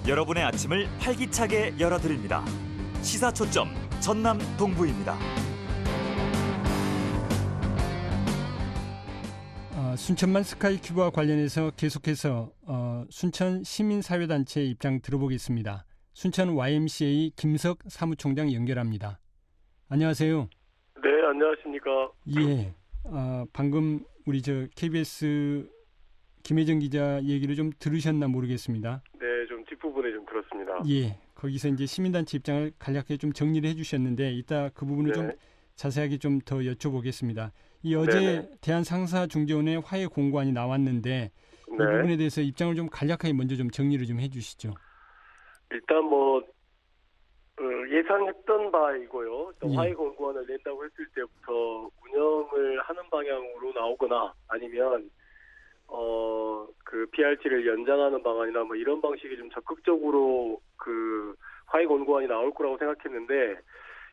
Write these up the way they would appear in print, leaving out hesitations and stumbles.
여러분의 아침을 활기차게 열어드립니다. 시사 초점 전남 동부입니다. 순천만 스카이큐브와 관련해서 계속해서 순천 시민사회단체 입장 들어보겠습니다. 순천 YMCA 김석 사무총장 연결합니다. 안녕하세요. 네, 안녕하십니까. 예, 방금 우리 KBS 김혜정 기자 얘기를 좀 들으셨나 모르겠습니다. 네, 좀 뒷부분에 좀 들었습니다. 예, 거기서 이제 시민단체 입장을 간략하게 좀 정리를 해주셨는데 이따 그 부분을 좀 자세하게 좀 더 여쭤보겠습니다. 이 어제 대한상사중재원의 화해 공고안이 나왔는데 이 부분에 대해서 입장을 좀 간략하게 먼저 좀 정리를 좀 해주시죠. 일단 예상했던 바이고요. 화해 공고안을 낸다고 했을 때부터 운영을 하는 방향으로 나오거나 아니면 그 PRT를 연장하는 방안이나 이런 방식이 좀 적극적으로 그 화해 공고안이 나올 거라고 생각했는데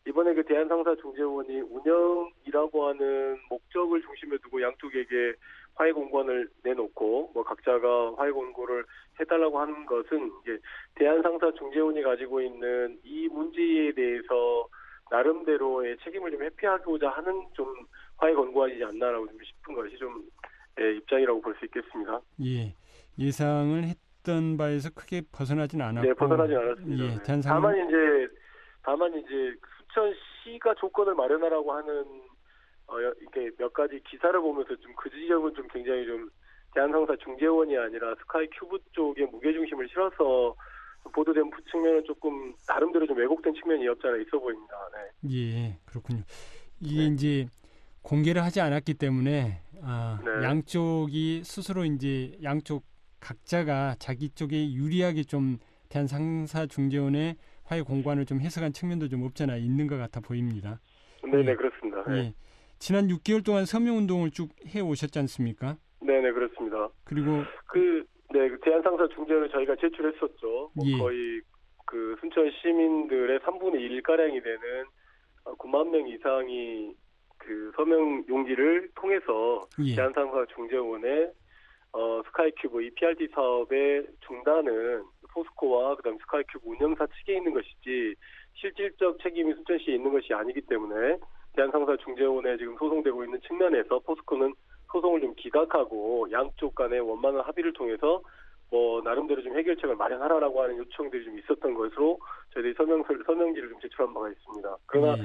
이번에 그 대한상사중재원이 운영이라고 하는 목적을 중심에 두고 양쪽에게 화해 공고안을 내놓고 각자가 화해 공고를 해달라고 하는 것은 이제 대한상사중재원이 가지고 있는 이 문제에 대해서 나름대로의 책임을 좀 회피하고자 하는 좀 화해 공고안이지 않나라고 좀 싶은 것이 좀 입장이라고 볼 수 있겠습니다. 예, 예상을 했던 바에서 크게 벗어나진 않았고. 네, 벗어나진 않았습니다. 예, 다만 이제 순천시가 조건을 마련하라고 하는 이렇게 몇 가지 기사를 보면서 좀 그 지점은 좀 굉장히 좀 대한상사중재원이 아니라 스카이큐브 쪽에 무게중심을 실어서 보도된 측면은 조금 나름대로 좀 왜곡된 측면이 없지 않아 있어 보입니다. 네. 예, 그렇군요. 이게 이제 공개를 하지 않았기 때문에 양쪽이 스스로 이제 양쪽 각자가 자기 쪽에 유리하게 좀 대한상사중재원의 화해 공고안을 좀 해석한 측면도 좀 없잖아 있는 것 같아 보입니다. 네네, 그렇습니다. 네. 예. 지난 6개월 동안 서명운동을 쭉 해오셨지 않습니까? 네네, 그렇습니다. 그리고 대한상사중재원을 저희가 제출했었죠. 거의 그 순천 시민들의 3분의 1가량이 되는 9만 명 이상이 그 서명 용지를 통해서 대한상사중재원의 스카이큐브 이 PRT 사업의 중단은 포스코와 그다음 스카이큐브 운영사 측에 있는 것이지 실질적 책임이 순천시에 있는 것이 아니기 때문에 대한상사중재원에 지금 소송되고 있는 측면에서 포스코는 소송을 좀 기각하고 양쪽 간의 원만한 합의를 통해서 나름대로 좀 해결책을 마련하라라고 하는 요청들이 좀 있었던 것으로 저희들이 서명지를 좀 제출한 바가 있습니다. 그러나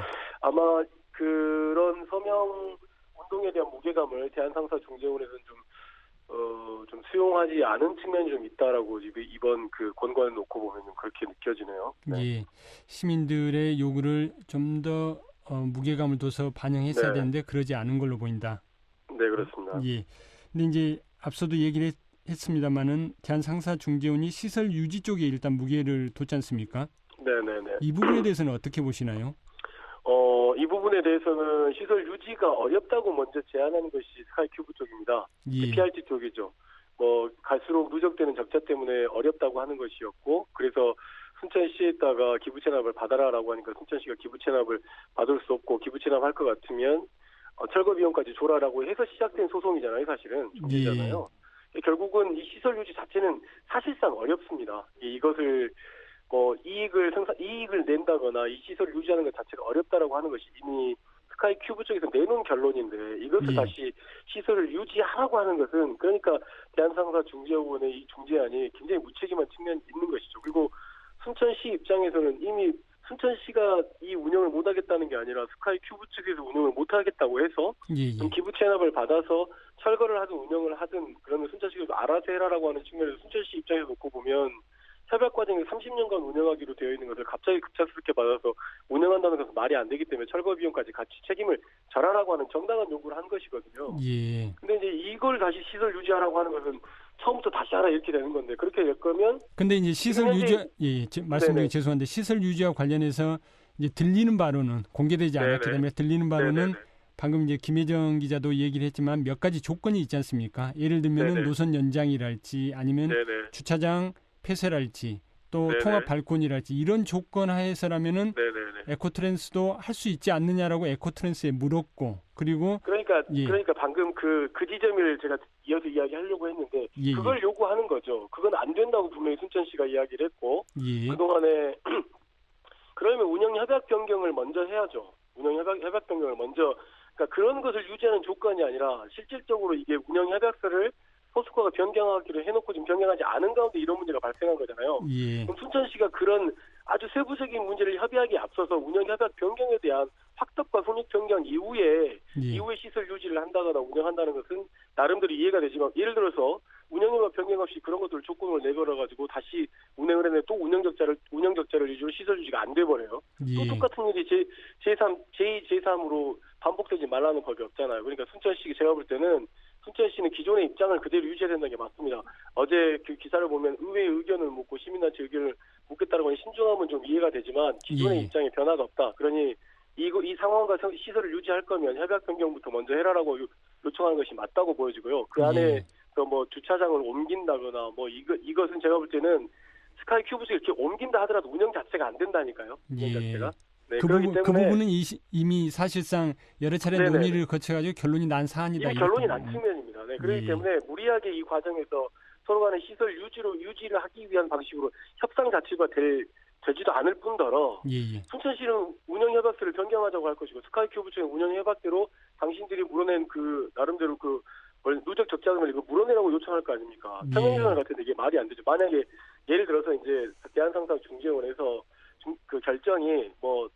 아마 그런 서명 운동에 대한 무게감을 대한상사중재원에서는 좀 수용하지 않은 측면이 좀 있다라고 지금 이번 그 권고안을 놓고 보면 그렇게 느껴지네요. 네. 예, 시민들의 요구를 좀 더 무게감을 둬서 반영했어야 되는데 그러지 않은 걸로 보인다. 네, 그렇습니다. 예. 근데 이제 앞서도 얘기를 했습니다만은 대한상사중재원이 시설 유지 쪽에 일단 무게를 뒀지 않습니까? 네네네. 이 부분에 대해서는 어떻게 보시나요? 이 부분에 대해서는 시설 유지가 어렵다고 먼저 제안하는 것이 스카이큐브 쪽입니다. PRT 쪽이죠. 갈수록 누적되는 적자 때문에 어렵다고 하는 것이었고, 그래서 순천시에다가 기부채납을 받아라라고 하니까 순천시가 기부채납을 받을 수 없고 기부채납할 것 같으면 철거 비용까지 줘라라고 해서 시작된 소송이잖아요, 사실은. 중재잖아요. 결국은 이 시설 유지 자체는 사실상 어렵습니다. 이것을 이익을 낸다거나 이 시설을 유지하는 것 자체가 어렵다라고 하는 것이 이미 스카이큐브 쪽에서 내놓은 결론인데 이것을 다시 시설을 유지하라고 하는 것은 그러니까 대한상사중재원의 이 중재안이 굉장히 무책임한 측면이 있는 것이죠. 그리고 순천시 입장에서는 이미 순천시가 이 운영을 못하겠다는 게 아니라 스카이큐브 측에서 운영을 못하겠다고 해서 기부 체납을 받아서 철거를 하든 운영을 하든 그러면 순천시가 알아서 해라라고 하는 측면에서 순천시 입장에서 놓고 보면 협약 과정에 30년간 운영하기로 되어 있는 것을 갑자기 급작스럽게 받아서 운영한다는 것은 말이 안 되기 때문에 철거 비용까지 같이 책임을 절하라고 하는 정당한 요구를 한 것이거든요. 근데 이제 이걸 다시 시설 유지하라고 하는 것은 처음부터 다시 하라 이렇게 되는 건데 그렇게 될 거면 근데 이제 시설 유지 말씀 중에 죄송한데 시설 유지와 관련해서 이제 들리는 바로는 공개되지 않았기 때문에 들리는 바로는 방금 이제 김혜정 기자도 얘기를 했지만 몇 가지 조건이 있지 않습니까? 예를 들면은 노선 연장이랄지 아니면 주차장 폐쇄랄지 또 통합 발코니랄지 이런 조건 하에서라면은 에코트랜스도 할 수 있지 않느냐라고 에코트랜스에 물었고 그리고 그러니까 방금 그 지점을 제가 이어서 이야기하려고 했는데 그걸 요구하는 거죠. 그건 안 된다고 분명히 순천시가 이야기를 했고 그동안에 그러면 운영 협약 변경을 먼저 해야죠. 운영 협약 변경을 먼저 그러니까 그런 것을 유지하는 조건이 아니라 실질적으로 이게 운영 협약서를 포스코가 변경하기로 해놓고 지금 변경하지 않은 가운데 이런 문제가 발생한 거잖아요. 그럼 순천시가 그런 아주 세부적인 문제를 협의하기에 앞서서 운영협약 변경에 대한 확답과 손익 변경 이후에 시설 유지를 한다거나 운영한다는 것은 나름대로 이해가 되지만 예를 들어서 운영협약 변경 없이 그런 것들을 조건을 내걸어가지고 다시 운행을 했는데 또 운영 적자를 유지로 시설 유지가 안 돼버려요. 또 똑같은 일이 제2, 제3으로 반복되지 말라는 법이 없잖아요. 그러니까 순천시 제가 볼 때는 순천시는 기존의 입장을 그대로 유지해야 된다는 게 맞습니다. 어제 그 기사를 보면 의회의 의견을 묻고 시민단체 의견을 묻겠다는 건 신중함은 좀 이해가 되지만 기존의 입장에 변화가 없다. 그러니 이 상황과 시설을 유지할 거면 협약 변경부터 먼저 해라라고 요청하는 것이 맞다고 보여지고요. 그 안에 뭐 주차장을 옮긴다거나 뭐 이것은 제가 볼 때는 스카이 큐브스 이렇게 옮긴다 하더라도 운영 자체가 안 된다니까요. 운영 자체가. 네, 그 부분은 이미 사실상 여러 차례 논의를 거쳐가지고 결론이 난 사안이다. 이미 결론이 난 측면입니다. 네, 그렇기 때문에 무리하게 이 과정에서 서로 간의 시설 유지를 하기 위한 방식으로 협상 자체가 되지도 않을 뿐더러 순천시는 운영협약서를 변경하자고 할 것이고 스카이큐브처의 운영협약대로 당신들이 물어낸 그 나름대로 그 누적 적자금을 이거 물어내라고 요청할 거 아닙니까? 평행선언 같은데 이게 말이 안 되죠. 만약에 예를 들어서 이제 대한상사중재원에서 그 결정이 뭐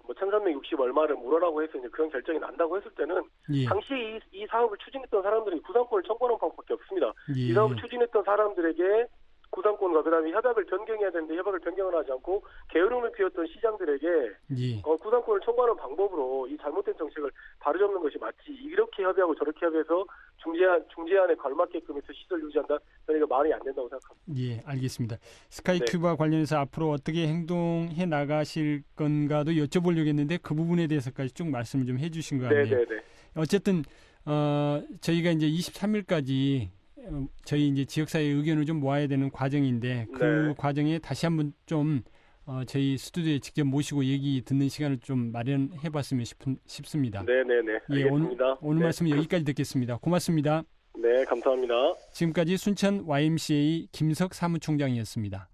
1,360 얼마를 물어라고 해서 이제 그런 결정이 난다고 했을 때는 당시 이 사업을 추진했던 사람들이 구상권을 청구하는 방법밖에 없습니다. 이 사업을 추진했던 사람들에게 구상권과 그다음에 협약을 변경해야 되는데 협약을 변경을 하지 않고 게으름을 피웠던 시장들에게 구상권을 청구하는 방법으로 이 잘못된 정책을 바로잡는 것이 맞지. 이렇게 협의하고 저렇게 협의해서 중재안에 걸맞게끔 해서 시설 유지한다. 저는 이거 말이 안 된다고 생각합니다. 예, 알겠습니다. 스카이큐브와 관련해서 앞으로 어떻게 행동해 나가실 건가도 여쭤보려고 했는데 그 부분에 대해서까지 쭉 말씀을 좀 해주신 것 같네요. 어쨌든 저희가 이제 23일까지 저희 이제 지역사회 의견을 좀 모아야 되는 과정인데 그 과정에 다시 한번 좀 저희 스튜디오에 직접 모시고 얘기 듣는 시간을 좀 마련해봤으면 싶습니다. 네네네. 알겠습니다. 오늘 말씀 여기까지 듣겠습니다. 고맙습니다. 네, 감사합니다. 지금까지 순천 YMCA 김석 사무총장이었습니다.